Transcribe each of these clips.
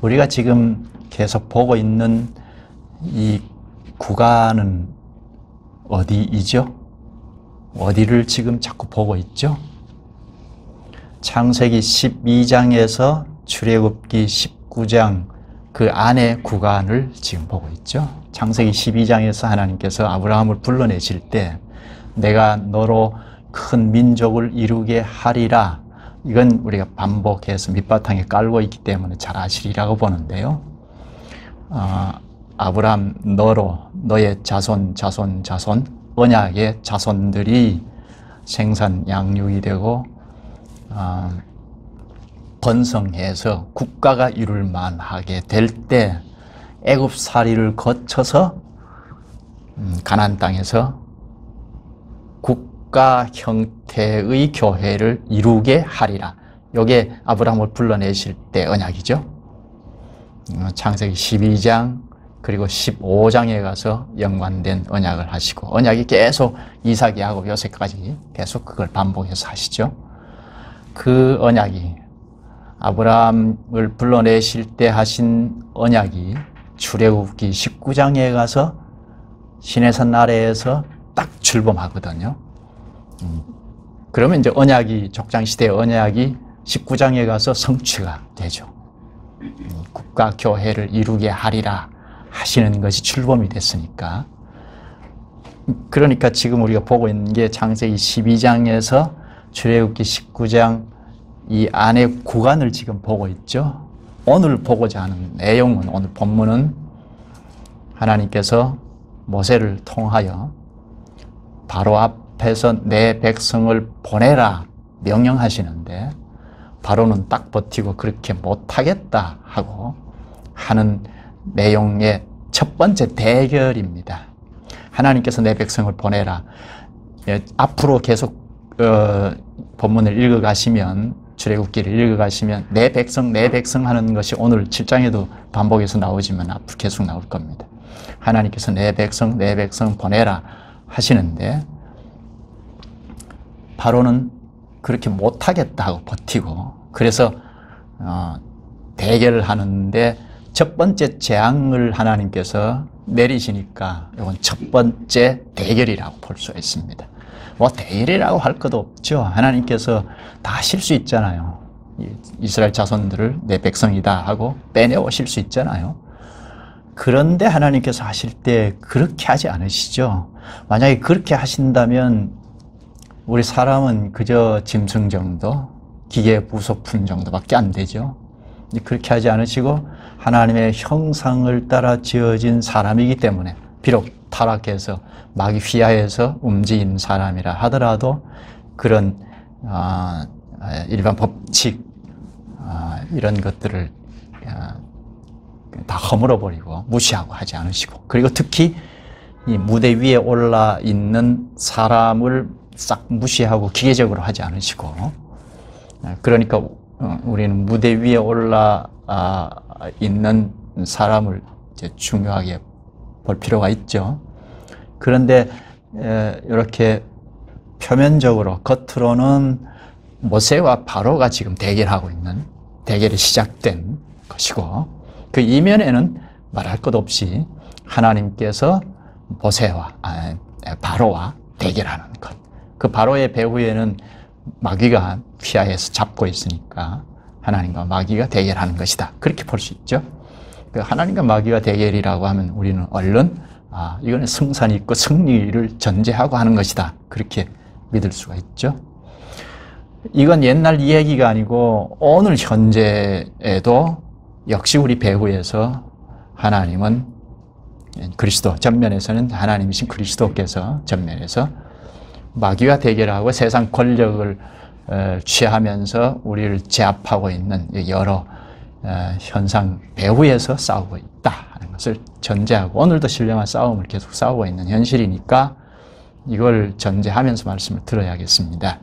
우리가 지금 계속 보고 있는 이 구간은 어디이죠? 어디를 지금 자꾸 보고 있죠? 창세기 12장에서 출애굽기 19장 그 안의 구간을 지금 보고 있죠. 창세기 12장에서 하나님께서 아브라함을 불러내실 때 내가 너로 큰 민족을 이루게 하리라. 이건 우리가 반복해서 밑바탕에 깔고 있기 때문에 잘 아시리라고 보는데요. 아브라함 너로 너의 자손 언약의 자손들이 생산 양육이 되고 번성해서 국가가 이룰 만하게 될 때 애굽살이를 거쳐서 가나안 땅에서 국가 형태의 교회를 이루게 하리라. 이게 아브라함을 불러내실 때 언약이죠. 창세기 12장 그리고 15장에 가서 연관된 언약을 하시고 언약이 계속 이삭이하고 요셉까지 계속 그걸 반복해서 하시죠. 그 언약이 아브라함을 불러내실 때 하신 언약이 출애굽기 19장에 가서 시내산 아래에서 딱 출범하거든요. 그러면 이제 언약이 족장시대의 언약이 19장에 가서 성취가 되죠. 국가 교회를 이루게 하리라 하시는 것이 출범이 됐으니까. 그러니까 지금 우리가 보고 있는 게 창세기 12장에서 출애굽기 19장 이 안의 구간을 지금 보고 있죠. 오늘 보고자 하는 내용은, 오늘 본문은 하나님께서 모세를 통하여 바로 앞에서 내 백성을 보내라 명령하시는데 바로는 딱 버티고 그렇게 못하겠다 하고 하는 내용의 첫 번째 대결입니다. 하나님께서 내 백성을 보내라. 앞으로 계속 본문을 읽어가시면, 출애굽기를 읽어가시면 내 백성 하는 것이 오늘 7장에도 반복해서 나오지만 앞으로 계속 나올 겁니다. 하나님께서 내 백성 보내라 하시는데 바로는 그렇게 못하겠다 하고 버티고, 그래서 대결을 하는데 첫 번째 재앙을 하나님께서 내리시니까 이건 첫 번째 대결이라고 볼 수 있습니다. 뭐 대결이라고 할 것도 없죠. 하나님께서 다 하실 수 있잖아요. 이스라엘 자손들을 내 백성이다 하고 빼내오실 수 있잖아요. 그런데 하나님께서 하실 때 그렇게 하지 않으시죠. 만약에 그렇게 하신다면 우리 사람은 그저 짐승 정도, 기계 부속품 정도밖에 안 되죠. 그렇게 하지 않으시고 하나님의 형상을 따라 지어진 사람이기 때문에, 비록 타락해서 마귀 휘하에서 움직인 사람이라 하더라도 그런 일반 법칙 이런 것들을 다 허물어버리고 무시하고 하지 않으시고, 그리고 특히 이 무대 위에 올라 있는 사람을 싹 무시하고 기계적으로 하지 않으시고, 그러니까 우리는 무대 위에 올라 있는 사람을 이제 중요하게 볼 필요가 있죠. 그런데 이렇게 표면적으로 겉으로는 모세와 바로가 지금 대결이 시작된 것이고, 그 이면에는 말할 것 없이 하나님께서 바로와 대결하는 것. 그 바로의 배후에는 마귀가 휘하에서 잡고 있으니까 하나님과 마귀가 대결하는 것이다. 그렇게 볼 수 있죠. 그 하나님과 마귀가 대결이라고 하면 우리는 얼른 이거는 승산이 있고 승리를 전제하고 하는 것이다. 그렇게 믿을 수가 있죠. 이건 옛날 이야기가 아니고 오늘 현재에도 역시 우리 배후에서 하나님은 그리스도, 전면에서는 하나님이신 그리스도께서 전면에서 마귀와 대결하고 세상 권력을 취하면서 우리를 제압하고 있는 여러 현상 배후에서 싸우고 있다 하는 것을 전제하고, 오늘도 신령한 싸움을 계속 싸우고 있는 현실이니까 이걸 전제하면서 말씀을 들어야겠습니다.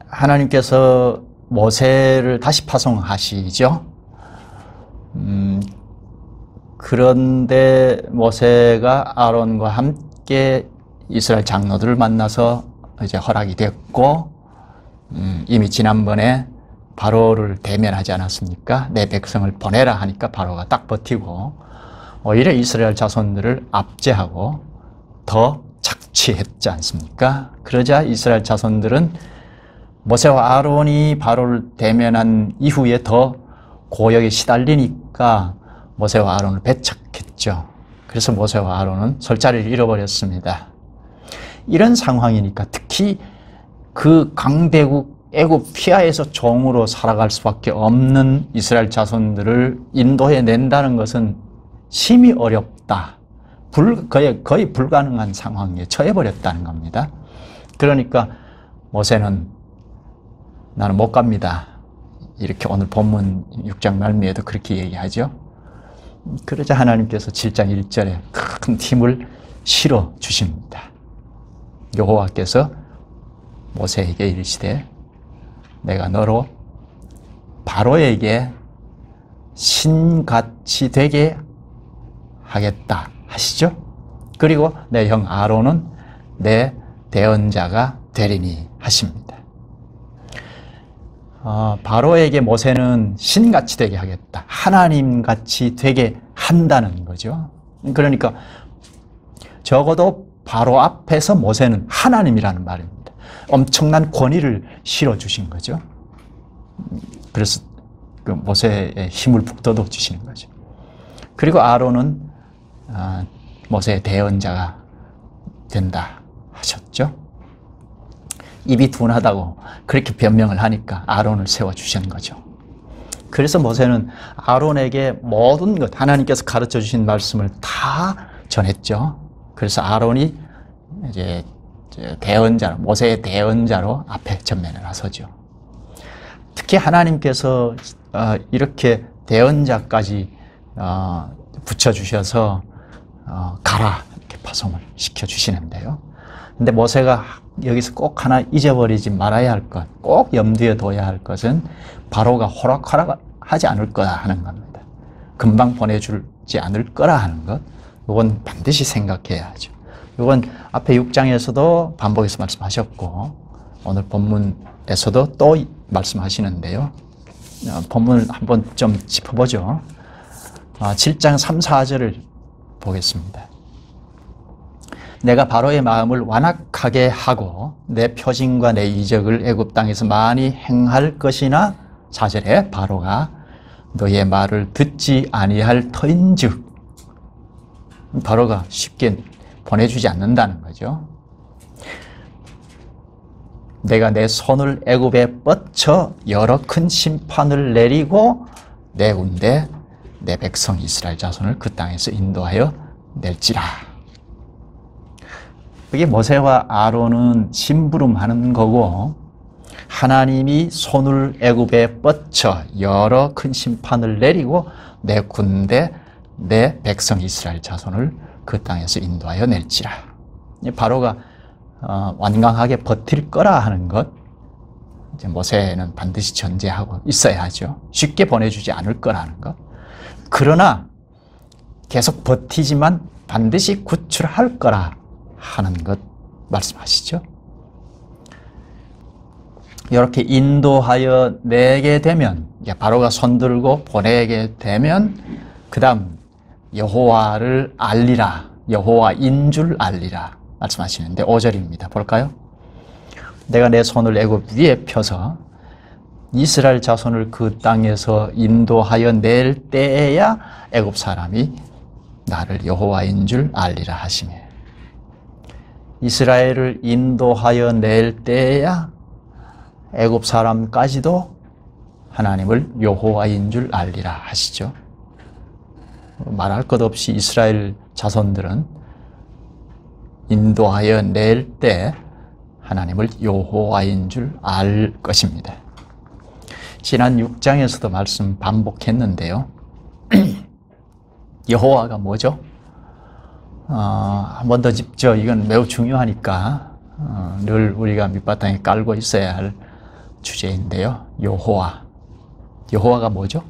하나님께서 모세를 다시 파송하시죠. 그런데 모세가 아론과 함께 이스라엘 장로들을 만나서 이제 허락이 됐고, 이미 지난번에 바로를 대면하지 않았습니까? 내 백성을 보내라 하니까 바로가 딱 버티고 오히려 이스라엘 자손들을 압제하고 더 착취했지 않습니까? 그러자 이스라엘 자손들은 모세와 아론이 바로를 대면한 이후에 더 고역에 시달리니까 모세와 아론을 배척했죠. 그래서 모세와 아론은 설 자리를 잃어버렸습니다. 이런 상황이니까 특히 그 강대국 애굽 피하에서 종으로 살아갈 수밖에 없는 이스라엘 자손들을 인도해 낸다는 것은 심히 어렵다. 거의 불가능한 상황에 처해버렸다는 겁니다. 그러니까 모세는 나는 못 갑니다. 이렇게 오늘 본문 6장 말미에도 그렇게 얘기하죠. 그러자 하나님께서 7장 1절에 큰 힘을 실어 주십니다. 여호와께서 모세에게 이르시되 내가 너로 바로에게 신같이 되게 하겠다 하시죠. 그리고 내 형 아론은 내 대언자가 되리니 하십니다. 바로에게 모세는 신같이 되게 하겠다. 하나님같이 되게 한다는 거죠. 그러니까 적어도 바로 앞에서 모세는 하나님이라는 말입니다. 엄청난 권위를 실어주신 거죠. 그래서 그 모세의 힘을 북돋워 주시는 거죠. 그리고 아론은 모세의 대언자가 된다 하셨죠. 입이 둔하다고 그렇게 변명을 하니까 아론을 세워주신 거죠. 그래서 모세는 아론에게 모든 것, 하나님께서 가르쳐 주신 말씀을 다 전했죠. 그래서 아론이 이제 대언자로, 모세의 대언자로 앞에 전면에 나서죠. 특히 하나님께서 이렇게 대언자까지 붙여주셔서 가라 이렇게 파송을 시켜주시는데요. 근데 모세가 여기서 꼭 하나 잊어버리지 말아야 할 것, 꼭 염두에 둬야 할 것은 바로가 호락호락하지 않을 거라 하는 겁니다. 금방 보내주지 않을 거라 하는 것, 이건 반드시 생각해야 하죠. 이건 앞에 6장에서도 반복해서 말씀하셨고 오늘 본문에서도 또 말씀하시는데요. 본문을 한번 좀 짚어보죠. 7장 3, 4절을 보겠습니다. 내가 바로의 마음을 완악하게 하고 내 표징과 내 이적을 애굽 땅에서 많이 행할 것이나 4절에 바로가 너의 말을 듣지 아니할 터인즉 바로가 쉽게 보내주지 않는다는 거죠. 내가 내 손을 애굽에 뻗쳐 여러 큰 심판을 내리고 내 군대 내 백성 이스라엘 자손을 그 땅에서 인도하여 낼지라. 이게 모세와 아론은 심부름하는 거고 하나님이 손을 애굽에 뻗쳐 여러 큰 심판을 내리고 내 군대 내 백성 이스라엘 자손을 그 땅에서 인도하여 낼지라. 바로가 완강하게 버틸 거라 하는 것, 이제 모세는 반드시 전제하고 있어야 하죠. 쉽게 보내주지 않을 거라는 것. 그러나 계속 버티지만 반드시 구출할 거라 하는 것 말씀하시죠. 이렇게 인도하여 내게 되면, 바로가 손들고 보내게 되면 그 다음 여호와를 알리라, 여호와인 줄 알리라 말씀하시는데 5절입니다. 볼까요? 내가 내 손을 애굽 위에 펴서 이스라엘 자손을 그 땅에서 인도하여 낼 때에야 애굽 사람이 나를 여호와인 줄 알리라 하시며, 이스라엘을 인도하여 낼 때에야 애굽 사람까지도 하나님을 여호와인 줄 알리라 하시죠. 말할 것 없이 이스라엘 자손들은 인도하여 낼 때 하나님을 여호와인 줄 알 것입니다. 지난 6장에서도 말씀 반복했는데요. 여호와가 뭐죠? 한 번 더 짚죠. 이건 매우 중요하니까 늘 우리가 밑바탕에 깔고 있어야 할 주제인데요. 여호와. 여호와가 뭐죠?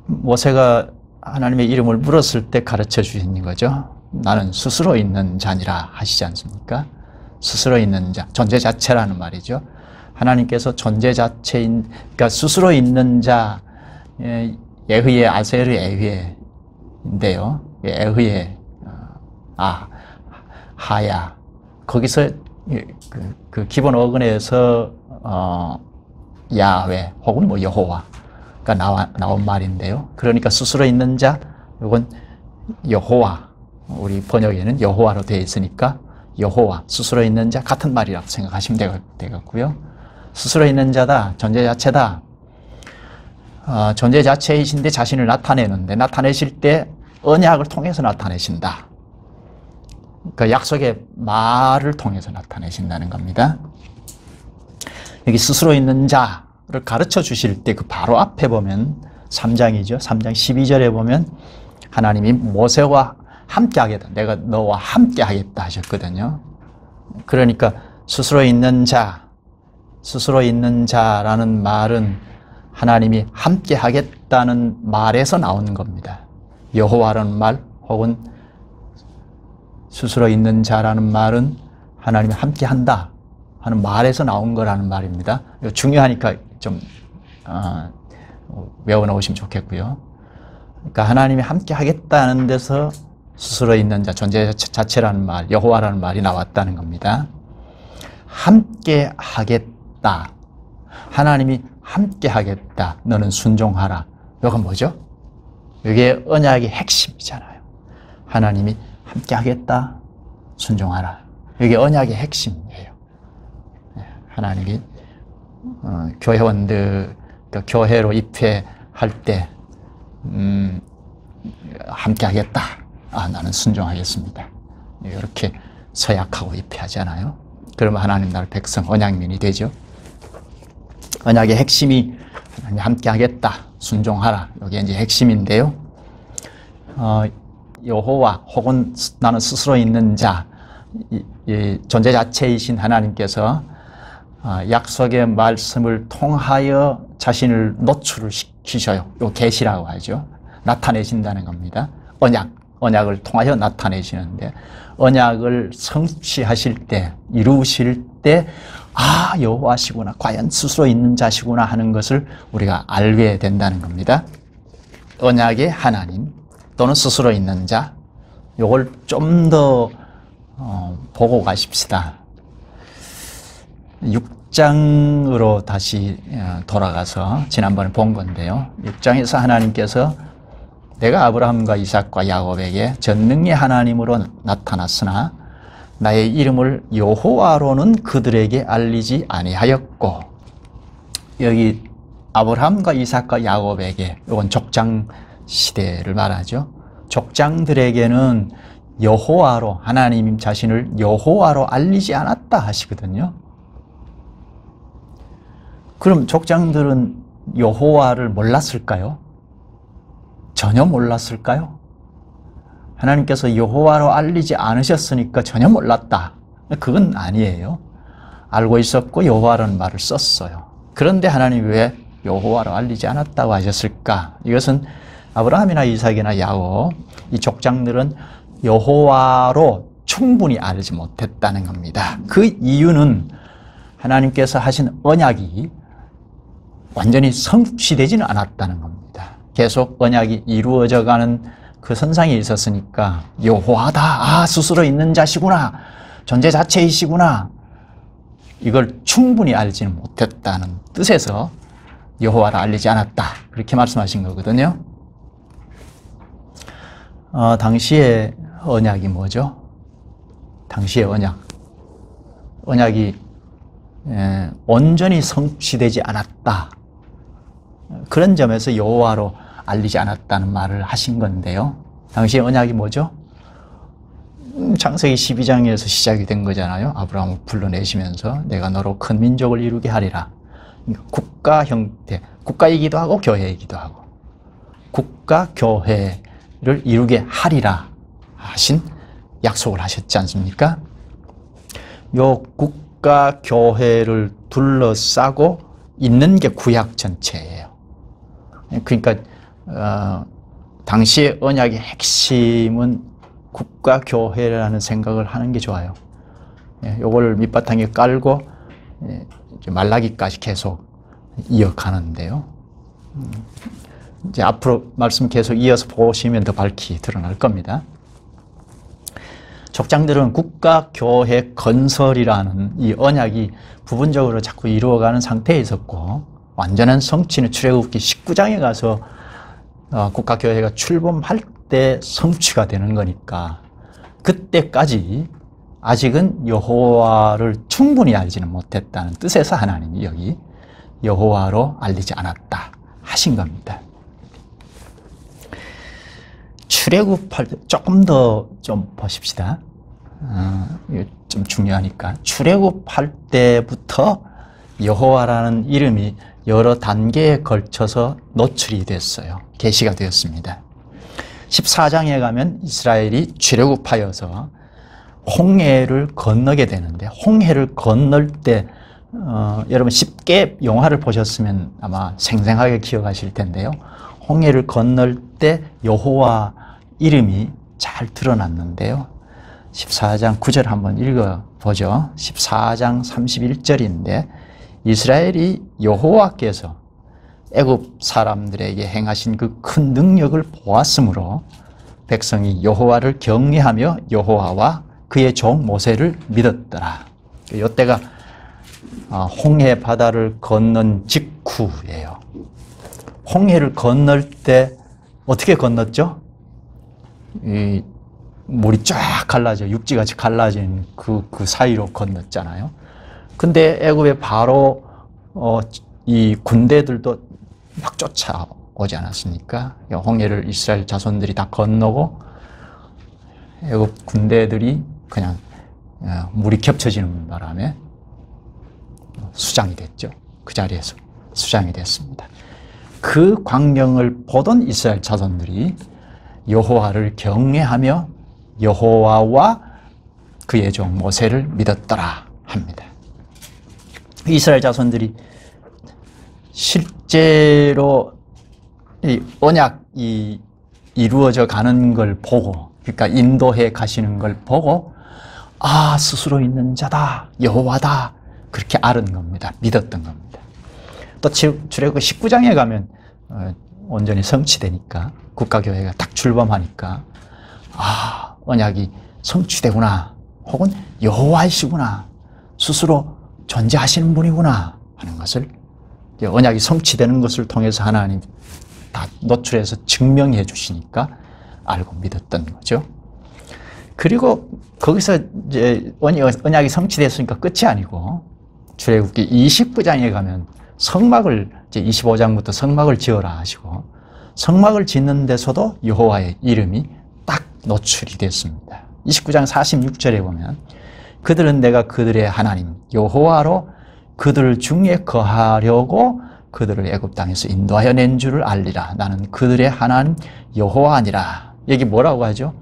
모세가 하나님의 이름을 물었을 때 가르쳐 주신 거죠. 나는 스스로 있는 자니라 하시지 않습니까? 스스로 있는 자, 존재 자체라는 말이죠. 하나님께서 존재 자체인, 그러니까 스스로 있는 자, 에흐예, 아세르 에흐예인데요. 에흐예, 하야. 거기서 그 기본 어근에서 야훼 혹은 뭐 여호와가 나온 말인데요. 그러니까 스스로 있는 자, 이건 여호와, 우리 번역에는 여호와로 되어 있으니까 여호와, 스스로 있는 자 같은 말이라고 생각하시면 되겠고요. 스스로 있는 자다, 존재 자체다. 존재 자체이신데 자신을 나타내는데, 나타내실 때 언약을 통해서 나타내신다. 그 약속의 말을 통해서 나타내신다는 겁니다. 여기 스스로 있는 자를 가르쳐 주실 때 그 바로 앞에 보면 3장이죠. 3장 12절에 보면 하나님이 모세와 함께 하겠다. 내가 너와 함께 하겠다 하셨거든요. 그러니까 스스로 있는 자, 스스로 있는 자라는 말은 하나님이 함께 하겠다는 말에서 나오는 겁니다. 여호와라는 말 혹은 스스로 있는 자라는 말은 하나님이 함께 한다 하는 말에서 나온 거라는 말입니다. 이거 중요하니까 좀 외워놓으시면 좋겠고요. 그러니까 하나님이 함께 하겠다는 데서 스스로 있는 자, 존재 자체라는 말, 여호와라는 말이 나왔다는 겁니다. 함께 하겠다. 하나님이 함께 하겠다. 너는 순종하라. 이건 뭐죠? 이게 언약의 핵심이잖아요. 하나님이 함께 하겠다. 순종하라. 이게 언약의 핵심이에요. 하나님이 교회원들, 교회로 입회할 때 함께 하겠다. 나는 순종하겠습니다. 이렇게 서약하고 입회하잖아요. 그러면 하나님 나라 백성, 언약민이 되죠. 언약의 핵심이 하나님 함께 하겠다. 순종하라. 이게 이제 핵심인데요. 여호와 혹은 나는 스스로 있는 자, 이 존재 자체이신 하나님께서 약속의 말씀을 통하여 자신을 노출을 시키셔요. 요 계시라고 하죠. 나타내신다는 겁니다. 언약을 통하여 나타내시는데, 언약을 성취하실 때, 이루실 때, 여호와시구나, 과연 스스로 있는 자시구나 하는 것을 우리가 알게 된다는 겁니다. 언약의 하나님 또는 스스로 있는 자, 요걸 좀 더 보고 가십시다. 6장으로 다시 돌아가서 지난번에 본 건데요. 6장에서 하나님께서 내가 아브라함과 이삭과 야곱에게 전능의 하나님으로 나타났으나 나의 이름을 여호와로는 그들에게 알리지 아니하였고, 여기 아브라함과 이삭과 야곱에게, 이건 족장 시대를 말하죠. 족장들에게는 여호와로, 하나님 자신을 여호와로 알리지 않았다 하시거든요. 그럼 족장들은 여호와를 몰랐을까요? 전혀 몰랐을까요? 하나님께서 여호와로 알리지 않으셨으니까 전혀 몰랐다. 그건 아니에요. 알고 있었고 여호와라는 말을 썼어요. 그런데 하나님이 왜 여호와로 알리지 않았다고 하셨을까? 이것은 아브라함이나 이삭이나 야곱, 이 족장들은 여호와로 충분히 알지 못했다는 겁니다. 그 이유는 하나님께서 하신 언약이 완전히 성취되지는 않았다는 겁니다. 계속 언약이 이루어져 가는 그 선상에 있었으니까 여호와다, 스스로 있는 자시구나, 존재 자체이시구나, 이걸 충분히 알지는 못했다는 뜻에서 여호와를 알리지 않았다, 그렇게 말씀하신 거거든요. 당시의 언약이 뭐죠? 당시의 언약이 온전히 성취되지 않았다, 그런 점에서 여호와로 알리지 않았다는 말을 하신 건데요. 당시의 언약이 뭐죠? 창세기 12장에서 시작이 된 거잖아요. 아브라함을 불러내시면서 내가 너로 큰 민족을 이루게 하리라. 그러니까 국가 형태, 국가이기도 하고 교회이기도 하고, 국가 교회를 이루게 하리라 하신 약속을 하셨지 않습니까? 요 국가 교회를 둘러싸고 있는 게 구약 전체예요. 그러니까 당시의 언약의 핵심은 국가 교회라는 생각을 하는 게 좋아요. 요걸 밑바탕에 깔고 말라기까지 계속 이어가는데요. 이제 앞으로 말씀 계속 이어서 보시면 더 밝히 드러날 겁니다. 족장들은 국가 교회 건설이라는 이 언약이 부분적으로 자꾸 이루어가는 상태에 있었고, 완전한 성취는 출애굽기 19장에 가서 국가 교회가 출범할 때 성취가 되는 거니까, 그때까지 아직은 여호와를 충분히 알지는 못했다는 뜻에서 하나님이 여기 여호와로 알리지 않았다 하신 겁니다. 출애굽할 때 조금 더 좀 보십시다. 이거 좀 중요하니까. 출애굽할 때부터 여호와라는 이름이 여러 단계에 걸쳐서 노출이 됐어요. 계시가 되었습니다. 14장에 가면 이스라엘이 출애굽하여서 홍해를 건너게 되는데, 홍해를 건널 때 여러분 쉽게 영화를 보셨으면 아마 생생하게 기억하실 텐데요. 홍해를 건널 때 여호와 이름이 잘 드러났는데요. 14장 9절 한번 읽어보죠. 14장 31절인데 이스라엘이 여호와께서 애굽 사람들에게 행하신 그 큰 능력을 보았으므로 백성이 여호와를 경외하며 여호와와 그의 종 모세를 믿었더라. 이때가 홍해 바다를 건넌 직후예요. 홍해를 건널 때 어떻게 건넜죠? 이 물이 쫙 갈라져, 육지같이 갈라진 그 사이로 건넜잖아요. 근데 애굽의 바로 이 군대들도 막 쫓아오지 않았습니까? 홍해를 이스라엘 자손들이 다 건너고 애굽 군대들이 그냥 물이 겹쳐지는 바람에 수장이 됐죠. 그 자리에서 수장이 됐습니다. 그 광경을 보던 이스라엘 자손들이 여호와를 경외하며 여호와와 그의 종 모세를 믿었더라 합니다. 이스라엘 자손들이 실제로 이 언약이 이루어져 가는 걸 보고, 그러니까 인도해 가시는 걸 보고, 아, 스스로 있는 자다, 여호와다, 그렇게 알은 겁니다. 믿었던 겁니다. 또 출애굽 19장에 가면 온전히 성취되니까, 국가교회가 딱 출범하니까, 아, 언약이 성취되구나, 혹은 여호와이시구나, 스스로 존재하시는 분이구나 하는 것을, 언약이 성취되는 것을 통해서 하나님 다 노출해서 증명해 주시니까 알고 믿었던 거죠. 그리고 거기서 이제 언약이 성취됐으니까 끝이 아니고 출애굽기 29장에 가면 성막을, 이제 25장부터 성막을 지어라 하시고, 성막을 짓는 데서도 여호와의 이름이 딱 노출이 됐습니다. 29장 46절에 보면 그들은 내가 그들의 하나님 여호와로 그들 중에 거하려고 그들을 애굽 땅에서 인도하여 낸 줄을 알리라. 나는 그들의 하나님 여호와 아니라. 여기 뭐라고 하죠?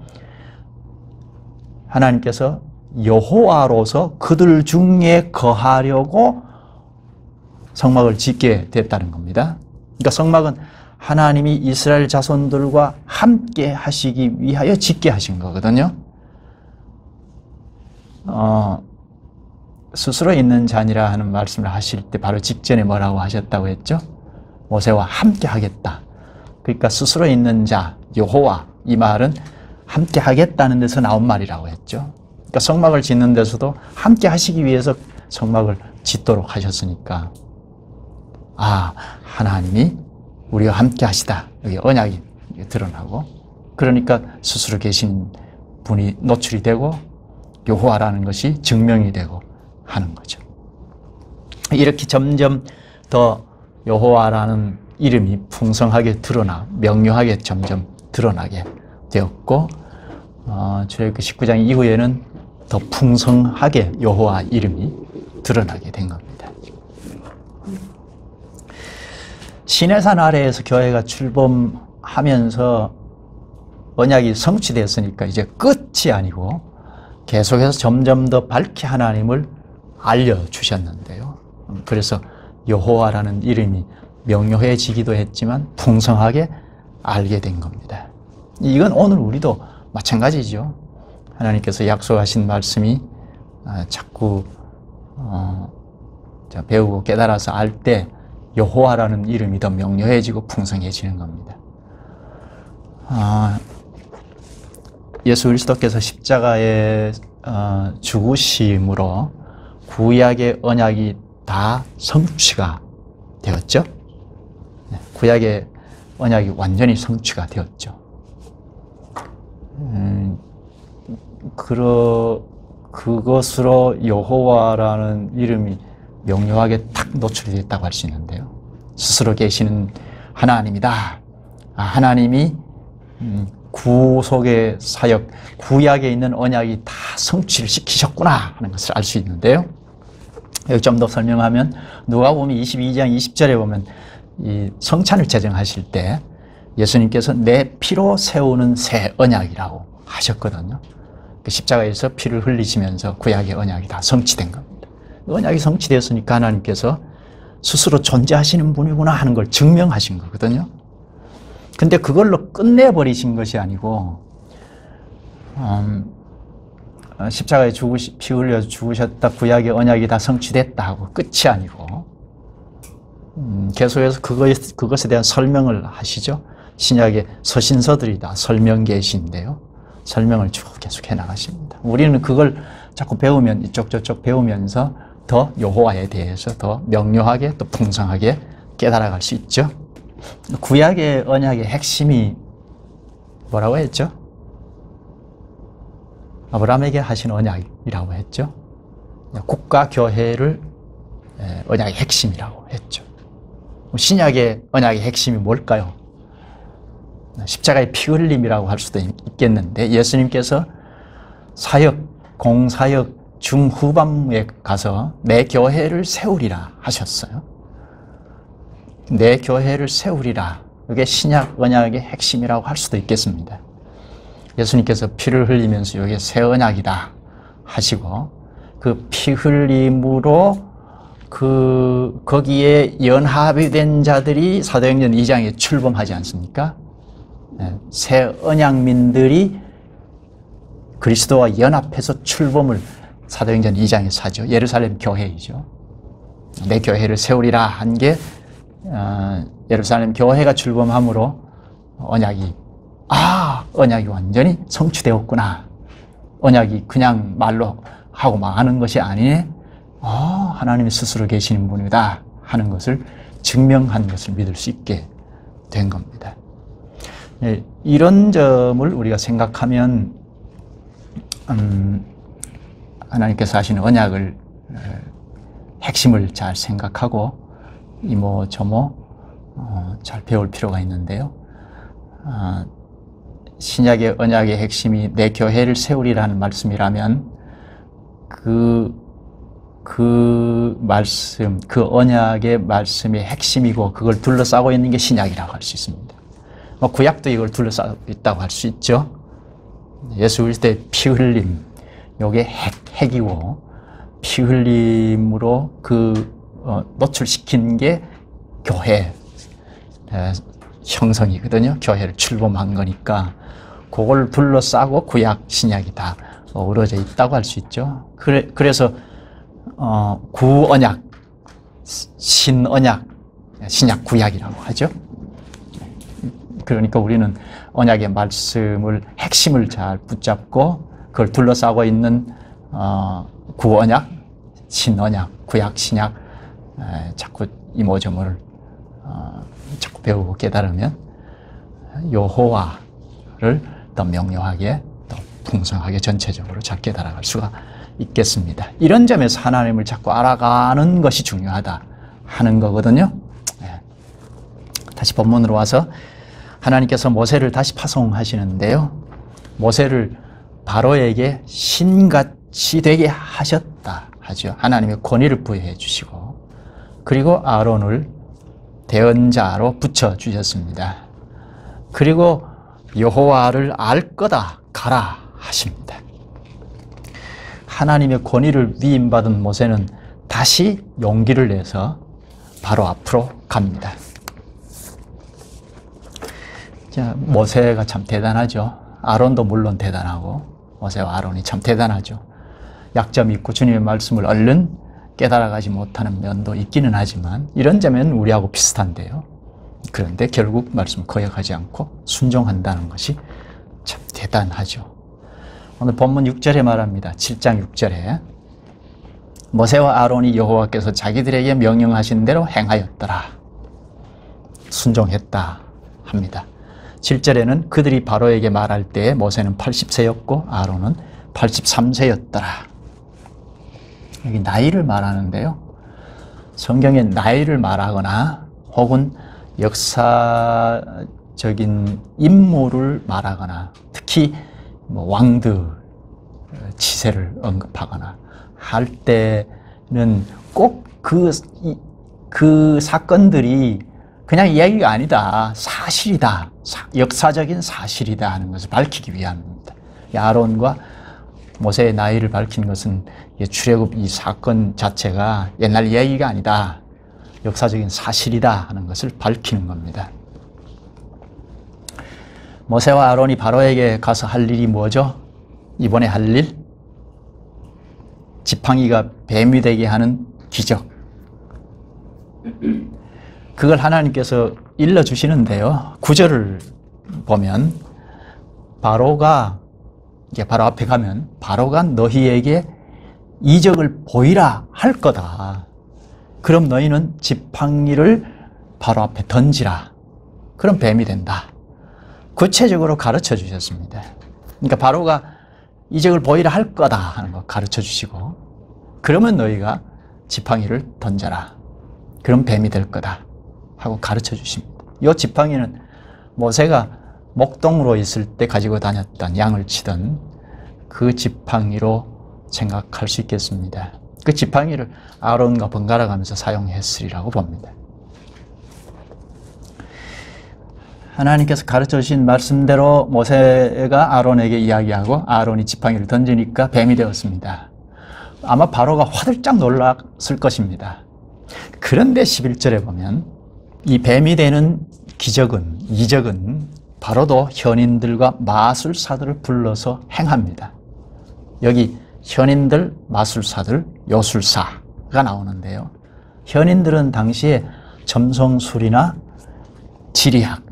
하나님께서 여호와로서 그들 중에 거하려고 성막을 짓게 됐다는 겁니다. 그러니까 성막은 하나님이 이스라엘 자손들과 함께 하시기 위하여 짓게 하신 거거든요. 스스로 있는 자니라 하는 말씀을 하실 때 바로 직전에 뭐라고 하셨다고 했죠? 모세와 함께 하겠다. 그러니까 스스로 있는 자, 여호와, 이 말은 함께 하겠다는 데서 나온 말이라고 했죠. 그러니까 성막을 짓는 데서도 함께 하시기 위해서 성막을 짓도록 하셨으니까, 아, 하나님이 우리와 함께 하시다. 여기 언약이 드러나고, 그러니까 스스로 계신 분이 노출이 되고 여호와라는 것이 증명이 되고 하는 거죠. 이렇게 점점 더 여호와라는 이름이 풍성하게 드러나, 명료하게 점점 드러나게 되었고, 출애굽기 19장 이후에는 더 풍성하게 여호와 이름이 드러나게 된 겁니다. 시내산 아래에서 교회가 출범하면서 언약이 성취됐으니까 이제 끝이 아니고 계속해서 점점 더 밝게 하나님을 알려주셨는데요. 그래서 여호와라는 이름이 명료해지기도 했지만 풍성하게 알게 된 겁니다. 이건 오늘 우리도 마찬가지죠. 하나님께서 약속하신 말씀이 자꾸 배우고 깨달아서 알 때 여호와라는 이름이 더 명료해지고 풍성해지는 겁니다. 예수 그리스도께서 십자가에 죽으심으로 구약의 언약이 다 성취가 되었죠. 구약의 언약이 완전히 성취가 되었죠. 그것으로 여호와라는 이름이 명료하게 탁 노출이 됐다고 할 수 있는데요. 스스로 계시는 하나님이다. 하나님이 구속의 사역, 구약에 있는 언약이 다 성취를 시키셨구나 하는 것을 알 수 있는데요. 여기 좀 더 설명하면 누가복음 22장 20절에 보면 이 성찬을 제정하실 때 예수님께서 내 피로 세우는 새 언약이라고 하셨거든요. 그 십자가에서 피를 흘리시면서 구약의 언약이 다 성취된 겁니다. 언약이 성취되었으니까 하나님께서 스스로 존재하시는 분이구나 하는 걸 증명하신 거거든요. 근데 그걸로 끝내버리신 것이 아니고 십자가에 피 흘려 죽으셨다, 구약의 언약이 다 성취됐다 하고 끝이 아니고 계속해서 그것에 대한 설명을 하시죠. 신약의 서신서들이 다 설명계시인데요. 설명을 쭉 계속 해나가십니다. 우리는 그걸 자꾸 배우면 이쪽 저쪽 배우면서 더 여호와에 대해서 더 명료하게 또 풍성하게 깨달아갈 수 있죠. 구약의 언약의 핵심이 뭐라고 했죠? 아브라함에게 하신 언약이라고 했죠. 국가 교회를 언약의 핵심이라고 했죠. 신약의 언약의 핵심이 뭘까요? 십자가의 피 흘림이라고 할 수도 있겠는데 예수님께서 공사역 중후반부에 가서 내 교회를 세우리라 하셨어요. 내 교회를 세우리라. 이게 신약 언약의 핵심이라고 할 수도 있겠습니다. 예수님께서 피를 흘리면서 이게 새 언약이다 하시고 그 피 흘림으로 거기에 연합이 된 자들이 사도행전 2장에 출범하지 않습니까? 새 언약민들이 그리스도와 연합해서 출범을 사도행전 2장에서 하죠. 예루살렘 교회이죠. 내 교회를 세우리라 한 게 예루살렘 교회가 출범함으로 언약이 완전히 성취되었구나. 언약이 그냥 말로 하고 망하는 것이 아니네. 하나님이 스스로 계시는 분이다 하는 것을 증명한 것을 믿을 수 있게 된 겁니다. 이런 점을 우리가 생각하면 하나님께서 하시는 언약을 핵심을 잘 생각하고 이모 저모 잘 배울 필요가 있는데요. 신약의 언약의 핵심이 내 교회를 세우리라는 말씀이라면 그 말씀, 그 언약의 말씀이 핵심이고 그걸 둘러싸고 있는 게 신약이라고 할 수 있습니다. 구약도 이걸 둘러싸고 있다고 할 수 있죠. 예수 그리스도의 피 흘림, 요게 핵이고 피 흘림으로 노출시킨 게 교회 형성이거든요. 교회를 출범한 거니까 그걸 둘러싸고 구약, 신약이 다 어우러져 있다고 할 수 있죠. 그래서 구언약, 신언약, 신약 구약이라고 하죠. 그러니까 우리는 언약의 말씀을 핵심을 잘 붙잡고 그걸 둘러싸고 있는 구언약, 신언약, 구약, 신약 자꾸 이모저모를 자꾸 배우고 깨달으면 여호와를 더 명료하게 더 풍성하게 전체적으로 잘 깨달아갈 수가 있겠습니다. 이런 점에서 하나님을 자꾸 알아가는 것이 중요하다 하는 거거든요. 다시 본문으로 와서 하나님께서 모세를 다시 파송하시는데요. 모세를 바로에게 신같이 되게 하셨다 하죠. 하나님의 권위를 부여해 주시고 그리고 아론을 대언자로 붙여주셨습니다. 그리고 여호와를 알 거다 가라 하십니다. 하나님의 권위를 위임받은 모세는 다시 용기를 내서 바로 앞으로 갑니다. 자, 모세가 참 대단하죠. 아론도 물론 대단하고 모세와 아론이 참 대단하죠. 약점이 있고 주님의 말씀을 얼른 깨달아가지 못하는 면도 있기는 하지만 이런 점은 우리하고 비슷한데요. 그런데 결국 말씀을 거역하지 않고 순종한다는 것이 참 대단하죠. 오늘 본문 6절에 말합니다. 7장 6절에 모세와 아론이 여호와께서 자기들에게 명령하신 대로 행하였더라. 순종했다 합니다. 7절에는 그들이 바로에게 말할 때에 모세는 80세였고 아론은 83세였더라. 여기 나이를 말하는데요. 성경에 나이를 말하거나 혹은 역사적인 인물을 말하거나 특히 왕들 치세를 언급하거나 할 때는 꼭 그 사건들이 그냥 이야기가 아니다. 사실이다. 역사적인 사실이다 하는 것을 밝히기 위함입니다. 아론과 모세의 나이를 밝힌 것은 출애굽 이 사건 자체가 옛날 이야기가 아니다. 역사적인 사실이다 하는 것을 밝히는 겁니다. 모세와 아론이 바로에게 가서 할 일이 뭐죠? 이번에 할 일? 지팡이가 뱀이 되게 하는 기적. 그걸 하나님께서 일러주시는데요. 9절을 보면 바로가 이제 바로 앞에 가면 바로가 너희에게 이적을 보이라 할 거다. 그럼 너희는 지팡이를 바로 앞에 던지라. 그럼 뱀이 된다. 구체적으로 가르쳐 주셨습니다. 그러니까 바로가 이적을 보이라 할 거다 하는 거 가르쳐 주시고 그러면 너희가 지팡이를 던져라. 그럼 뱀이 될 거다 하고 가르쳐 주십니다. 이 지팡이는 모세가 목동으로 있을 때 가지고 다녔던 양을 치던 그 지팡이로 생각할 수 있겠습니다. 그 지팡이를 아론과 번갈아 가면서 사용했으리라고 봅니다. 하나님께서 가르쳐 주신 말씀대로 모세가 아론에게 이야기하고 아론이 지팡이를 던지니까 뱀이 되었습니다. 아마 바로가 화들짝 놀랐을 것입니다. 그런데 11절에 보면 이 뱀이 되는 이적은 바로도 현인들과 마술사들을 불러서 행합니다. 여기 현인들, 마술사들, 요술사가 나오는데요. 현인들은 당시에 점성술이나 지리학,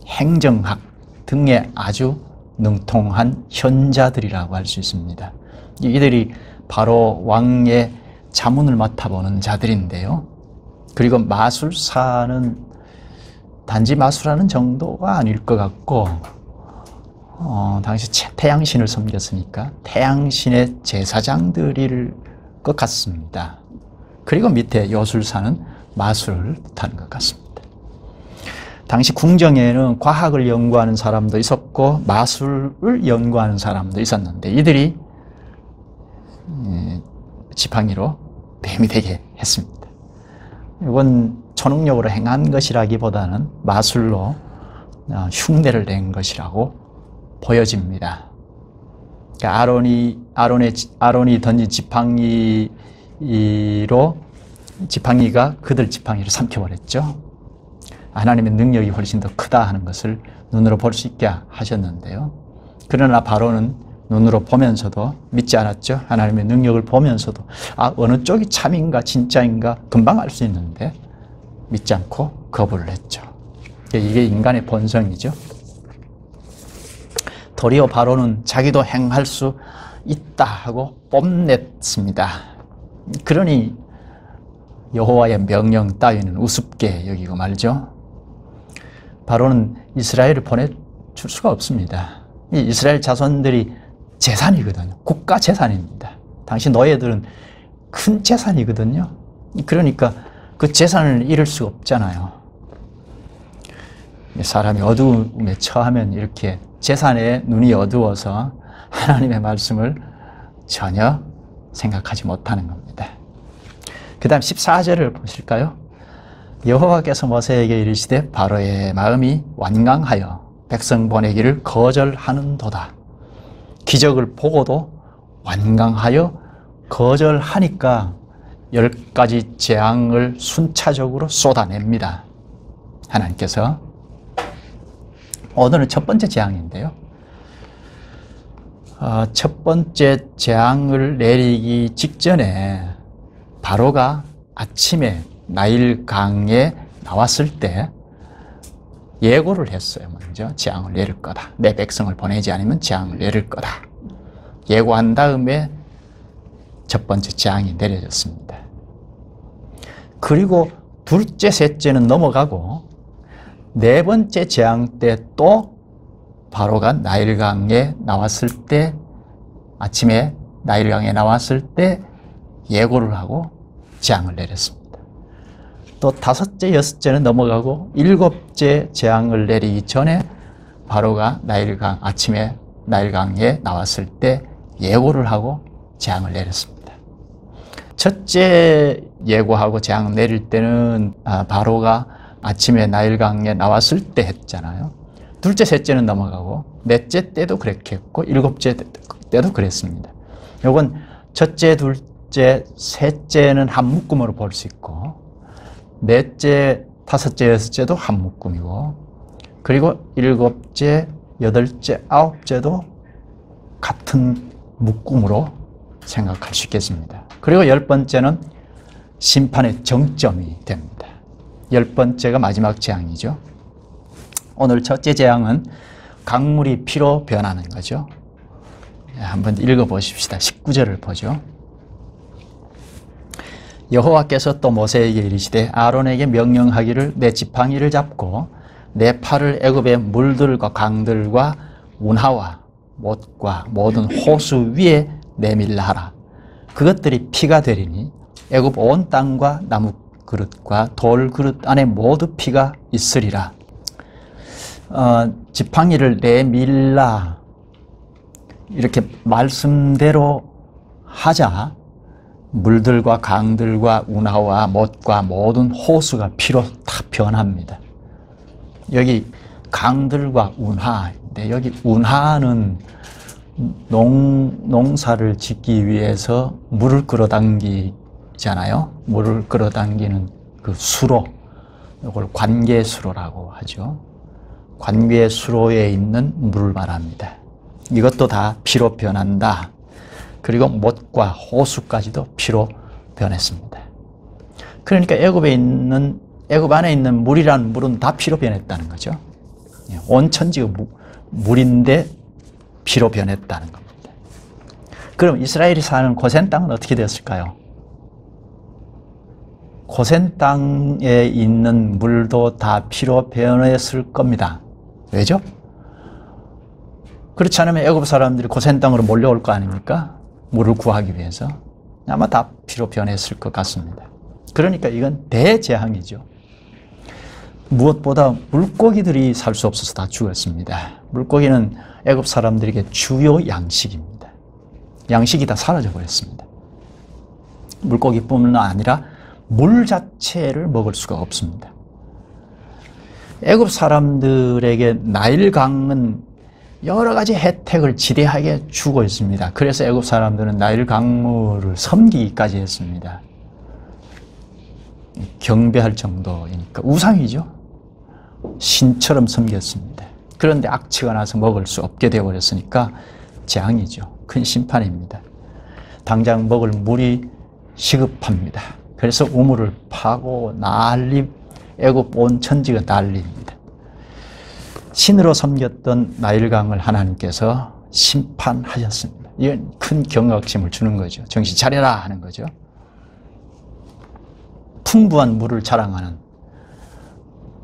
행정학 등에 아주 능통한 현자들이라고 할 수 있습니다. 이들이 바로 왕의 자문을 맡아보는 자들인데요. 그리고 마술사는 단지 마술하는 정도가 아닐 것 같고 당시 태양신을 섬겼으니까 태양신의 제사장들일 것 같습니다. 그리고 밑에 요술사는 마술을 뜻하는 것 같습니다. 당시 궁정에는 과학을 연구하는 사람도 있었고 마술을 연구하는 사람도 있었는데 이들이 지팡이로 뱀이 되게 했습니다. 이건 초능력으로 행한 것이라기보다는 마술로 흉내를 낸 것이라고 보여집니다. 그러니까 아론이 던진 지팡이가 그들 지팡이를 삼켜버렸죠. 하나님의 능력이 훨씬 더 크다 하는 것을 눈으로 볼 수 있게 하셨는데요. 그러나 바로는 눈으로 보면서도 믿지 않았죠. 하나님의 능력을 보면서도 어느 쪽이 참인가 진짜인가 금방 알 수 있는데 믿지 않고 거부를 했죠. 이게 인간의 본성이죠. 도리어 바로는 자기도 행할 수 있다 하고 뽐냈습니다. 그러니 여호와의 명령 따위는 우습게 여기고 말죠. 바로는 이스라엘을 보내줄 수가 없습니다. 이 이스라엘 자손들이 재산이거든요. 국가 재산입니다. 당시 노예들은 큰 재산이거든요. 그러니까 그 재산을 잃을 수가 없잖아요. 사람이 어두움에 처하면 이렇게 재산에 눈이 어두워서 하나님의 말씀을 전혀 생각하지 못하는 겁니다. 그 다음 14절을 보실까요? 여호와께서 모세에게 이르시되 바로의 마음이 완강하여 백성 보내기를 거절하는도다. 기적을 보고도 완강하여 거절하니까 10가지 재앙을 순차적으로 쏟아냅니다. 하나님께서 오늘은 첫 번째 재앙인데요. 첫 번째 재앙을 내리기 직전에 바로가 아침에 나일강에 나왔을 때 예고를 했어요. 먼저 재앙을 내릴 거다. 내 백성을 보내지 않으면 재앙을 내릴 거다. 예고한 다음에 첫 번째 재앙이 내려졌습니다. 그리고 둘째, 셋째는 넘어가고 네 번째 재앙 때 또 바로가 나일강에 나왔을 때, 아침에 나일강에 나왔을 때 예고를 하고 재앙을 내렸습니다. 또 다섯째, 여섯째는 넘어가고 일곱째 재앙을 내리기 전에 바로가 아침에 나일강에 나왔을 때 예고를 하고 재앙을 내렸습니다. 첫째 예고하고 재앙 내릴 때는 바로가 아침에 나일강에 나왔을 때 했잖아요. 둘째, 셋째는 넘어가고 넷째 때도 그렇게 했고 일곱째 때도 그랬습니다. 요건 첫째, 둘째, 셋째는 한 묶음으로 볼 수 있고 넷째, 다섯째, 여섯째도 한 묶음이고 그리고 일곱째, 여덟째, 아홉째도 같은 묶음으로 생각할 수 있겠습니다. 그리고 열 번째는 심판의 정점이 됩니다. 열 번째가 마지막 재앙이죠. 오늘 첫째 재앙은 강물이 피로 변하는 거죠. 한번 읽어보십시다. 19절을 보죠. 여호와께서 또 모세에게 이르시되 아론에게 명령하기를 내 지팡이를 잡고 내 팔을 애굽의 물들과 강들과 운하와 못과 모든 호수 위에 내밀라 하라. 그것들이 피가 되리니 애굽 온 땅과 나무 그릇과 돌 그릇 안에 모두 피가 있으리라. 지팡이를 내밀라 이렇게 말씀대로 하자 물들과 강들과 운하와 못과 모든 호수가 피로 다 변합니다. 여기 강들과 운하인데 여기 운하는 농사를 짓기 위해서 물을 끌어당기잖아요. 물을 끌어당기는 그 수로, 이걸 관계수로라고 하죠. 관계수로에 있는 물을 말합니다. 이것도 다 피로 변한다. 그리고 못과 호수까지도 피로 변했습니다. 그러니까 애굽 안에 있는 물이라는 물은 다 피로 변했다는 거죠. 온 천지가 물인데 피로 변했다는 겁니다. 그럼 이스라엘이 사는 고센 땅은 어떻게 되었을까요? 고센 땅에 있는 물도 다 피로 변했을 겁니다. 왜죠? 그렇지 않으면 애굽 사람들이 고센 땅으로 몰려올 거 아닙니까? 물을 구하기 위해서. 아마 다 피로 변했을 것 같습니다. 그러니까 이건 대재앙이죠. 무엇보다 물고기들이 살 수 없어서 다 죽었습니다. 물고기는 애굽 사람들에게 주요 양식입니다. 양식이 다 사라져 버렸습니다. 물고기뿐만 아니라 물 자체를 먹을 수가 없습니다. 애굽 사람들에게 나일강은 여러 가지 혜택을 지대하게 주고 있습니다. 그래서 애굽 사람들은 나일 강물을 섬기기까지 했습니다. 경배할 정도이니까 우상이죠. 신처럼 섬겼습니다. 그런데 악취가 나서 먹을 수 없게 되어버렸으니까 재앙이죠. 큰 심판입니다. 당장 먹을 물이 시급합니다. 그래서 우물을 파고 애굽 온 천지가 난리입니다. 신으로 섬겼던 나일강을 하나님께서 심판하셨습니다. 이건 큰 경각심을 주는 거죠. 정신 차려라 하는 거죠. 풍부한 물을 자랑하는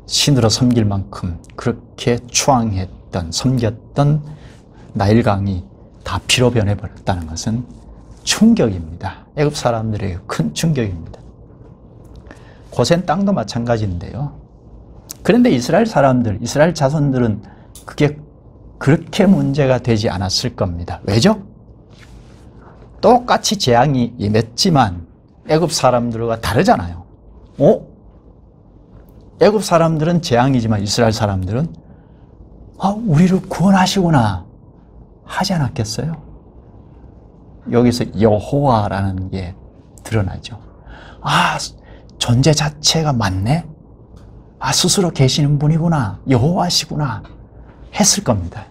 신으로 섬길 만큼 그렇게 추앙했던, 섬겼던 나일강이 다 피로 변해버렸다는 것은 충격입니다. 애굽 사람들에게 큰 충격입니다. 고센 땅도 마찬가지인데요. 그런데 이스라엘 자손들은 그게 그렇게 문제가 되지 않았을 겁니다. 왜죠? 똑같이 재앙이 임했지만 애굽 사람들과 다르잖아요. 애굽 사람들은 재앙이지만 이스라엘 사람들은 우리를 구원하시구나 하지 않았겠어요? 여기서 여호와라는 게 드러나죠. 존재 자체가 맞네? 스스로 계시는 분이구나. 여호와시구나. 했을 겁니다.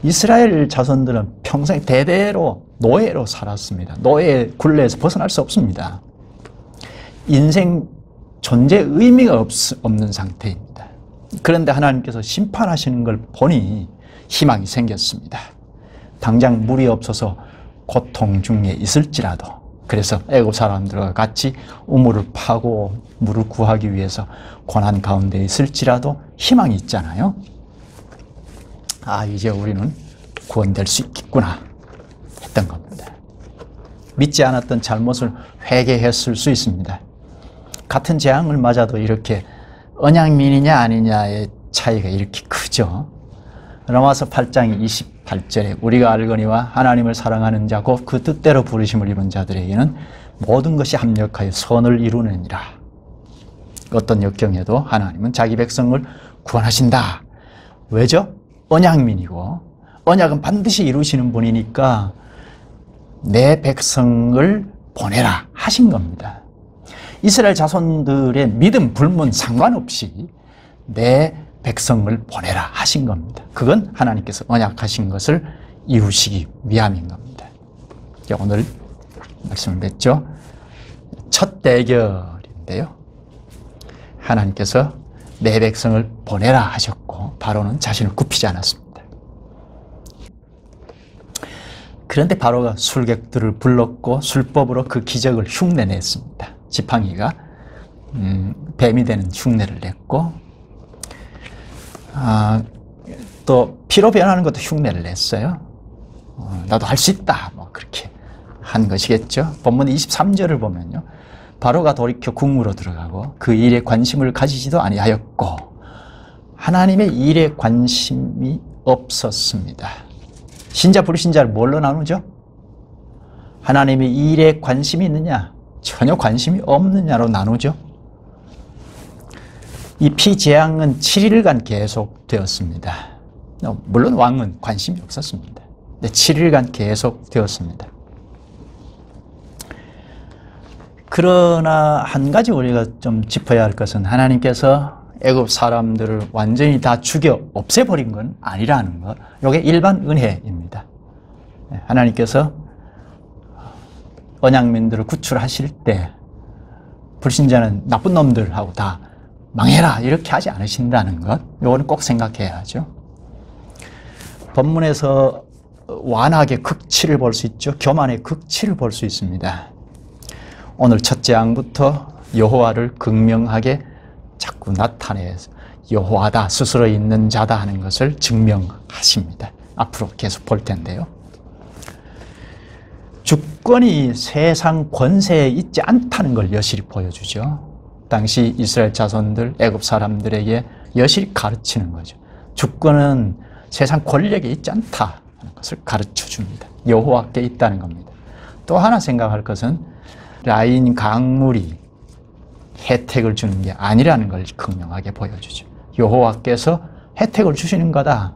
이스라엘 자손들은 평생 대대로 노예로 살았습니다. 노예 굴레에서 벗어날 수 없습니다. 인생 존재 의미가 없는 상태입니다. 그런데 하나님께서 심판하시는 걸 보니 희망이 생겼습니다. 당장 물이 없어서 고통 중에 있을지라도, 그래서 애굽 사람들과 같이 우물을 파고 물을 구하기 위해서 고난 가운데 있을지라도 희망이 있잖아요. 아, 이제 우리는 구원될 수 있겠구나 했던 겁니다. 믿지 않았던 잘못을 회개했을 수 있습니다. 같은 재앙을 맞아도 이렇게 언약민이냐 아니냐의 차이가 이렇게 크죠. 로마서 8장 28절에 우리가 알거니와 하나님을 사랑하는 자 곧 그 뜻대로 부르심을 입은 자들에게는 모든 것이 합력하여 선을 이루느니라. 어떤 역경에도 하나님은 자기 백성을 구원하신다. 왜죠? 언약민이고 언약은 반드시 이루시는 분이니까 내 백성을 보내라 하신 겁니다. 이스라엘 자손들의 믿음 불문 상관없이 내 백성을 보내라 하신 겁니다. 그건 하나님께서 언약하신 것을 이루시기 위함인 겁니다. 오늘 말씀을 맺죠. 첫 대결인데요. 하나님께서 내 백성을 보내라 하셨고 바로는 자신을 굽히지 않았습니다. 그런데 바로가 술객들을 불렀고 술법으로 그 기적을 흉내냈습니다. 지팡이가 뱀이 되는 흉내를 냈고 또 피로 변하는 것도 흉내를 냈어요. 나도 할 수 있다 뭐 그렇게 한 것이겠죠. 본문 23절을 보면요. 바로가 돌이켜 궁으로 들어가고 그 일에 관심을 가지지도 아니하였고 하나님의 일에 관심이 없었습니다. 신자 불신자를 뭘로 나누죠? 하나님의 일에 관심이 있느냐 전혀 관심이 없느냐로 나누죠. 이 피재앙은 7일간 계속되었습니다. 물론 왕은 관심이 없었습니다. 7일간 계속되었습니다. 그러나 한 가지 우리가 좀 짚어야 할 것은 하나님께서 애굽 사람들을 완전히 다 죽여 없애버린 건 아니라는 것. 이게 일반 은혜입니다. 하나님께서 언약민들을 구출하실 때 불신자는 나쁜 놈들하고 다 망해라 이렇게 하지 않으신다는 것. 이거는 꼭 생각해야 하죠. 본문에서 완악의 극치를 볼 수 있죠. 교만의 극치를 볼 수 있습니다. 오늘 첫 재앙부터 여호와를 극명하게 자꾸 나타내서 여호와다 스스로 있는 자다 하는 것을 증명하십니다. 앞으로 계속 볼 텐데요. 주권이 세상 권세에 있지 않다는 걸 여실히 보여주죠. 당시 이스라엘 자손들, 애굽 사람들에게 여실히 가르치는 거죠. 주권은 세상 권력에 있지 않다는 것을 가르쳐 줍니다. 여호와께 있다는 겁니다. 또 하나 생각할 것은 라인 강물이 혜택을 주는 게 아니라는 걸 극명하게 보여주죠. 여호와께서 혜택을 주시는 거다.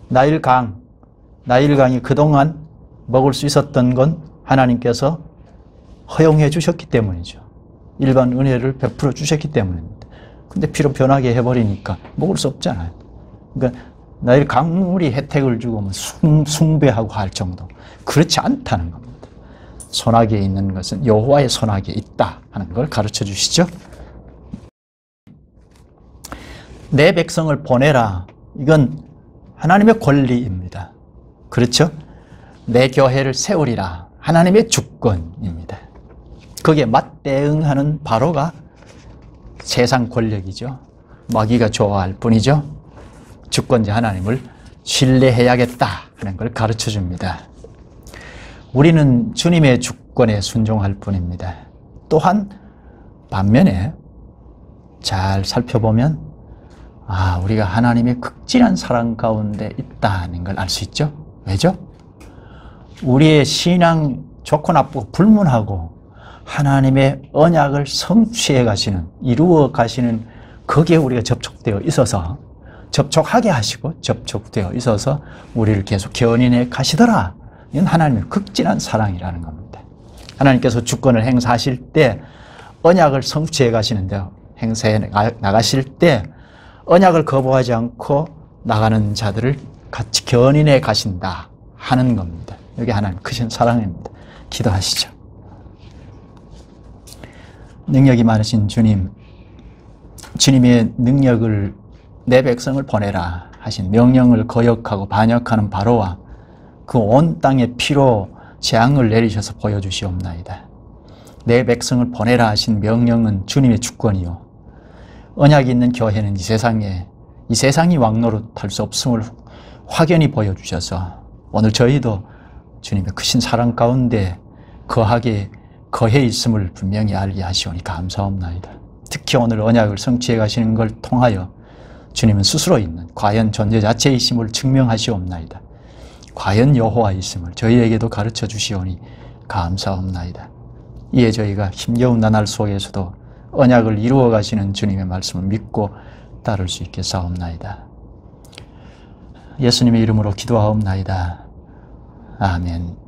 나일강이 그동안 먹을 수 있었던 건 하나님께서 허용해 주셨기 때문이죠. 일반 은혜를 베풀어 주셨기 때문입니다. 근데 피로 변하게 해버리니까 먹을 수 없잖아요. 그러니까 나일 강물이 혜택을 주고 숭배하고 할 정도. 그렇지 않다는 겁니다. 손아귀에 있는 것은 여호와의 손아귀에 있다 하는 걸 가르쳐 주시죠. 내 백성을 보내라. 이건 하나님의 권리입니다. 그렇죠? 내 교회를 세우리라. 하나님의 주권입니다. 거기에 맞대응하는 바로가 세상 권력이죠. 마귀가 좋아할 뿐이죠. 주권자 하나님을 신뢰해야겠다 하는 걸 가르쳐 줍니다. 우리는 주님의 주권에 순종할 뿐입니다. 또한 반면에 잘 살펴보면 우리가 하나님의 극진한 사랑 가운데 있다는 걸 알 수 있죠. 왜죠? 우리의 신앙 좋고 나쁘고 불문하고 하나님의 언약을 성취해 가시는, 이루어 가시는 거기에 우리가 접촉되어 있어서, 접촉하게 하시고 접촉되어 있어서 우리를 계속 견인해 가시더라. 이건 하나님의 극진한 사랑이라는 겁니다. 하나님께서 주권을 행사하실 때 언약을 성취해 가시는데, 행사해 나가실 때 언약을 거부하지 않고 나가는 자들을 같이 견인해 가신다 하는 겁니다. 여기 하나님 크신 사랑입니다. 기도하시죠. 능력이 많으신 주님, 주님의 능력을 내 백성을 보내라 하신 명령을 거역하고 반역하는 바로와 그 온 땅에 피로 재앙을 내리셔서 보여주시옵나이다. 내 백성을 보내라 하신 명령은 주님의 주권이요, 언약이 있는 교회는 이 세상이 왕노릇할 수 없음을 확연히 보여주셔서 오늘 저희도 주님의 크신 사랑 가운데 거해 있음을 분명히 알게 하시오니 감사옵나이다. 특히 오늘 언약을 성취해 가시는 걸 통하여 주님은 스스로 있는 과연 존재 자체이심을 증명하시옵나이다. 과연 여호와이심을 저희에게도 가르쳐 주시오니 감사옵나이다. 이에 저희가 힘겨운 나날 속에서도 언약을 이루어 가시는 주님의 말씀을 믿고 따를 수 있게 사옵나이다. 예수님의 이름으로 기도하옵나이다. 아멘.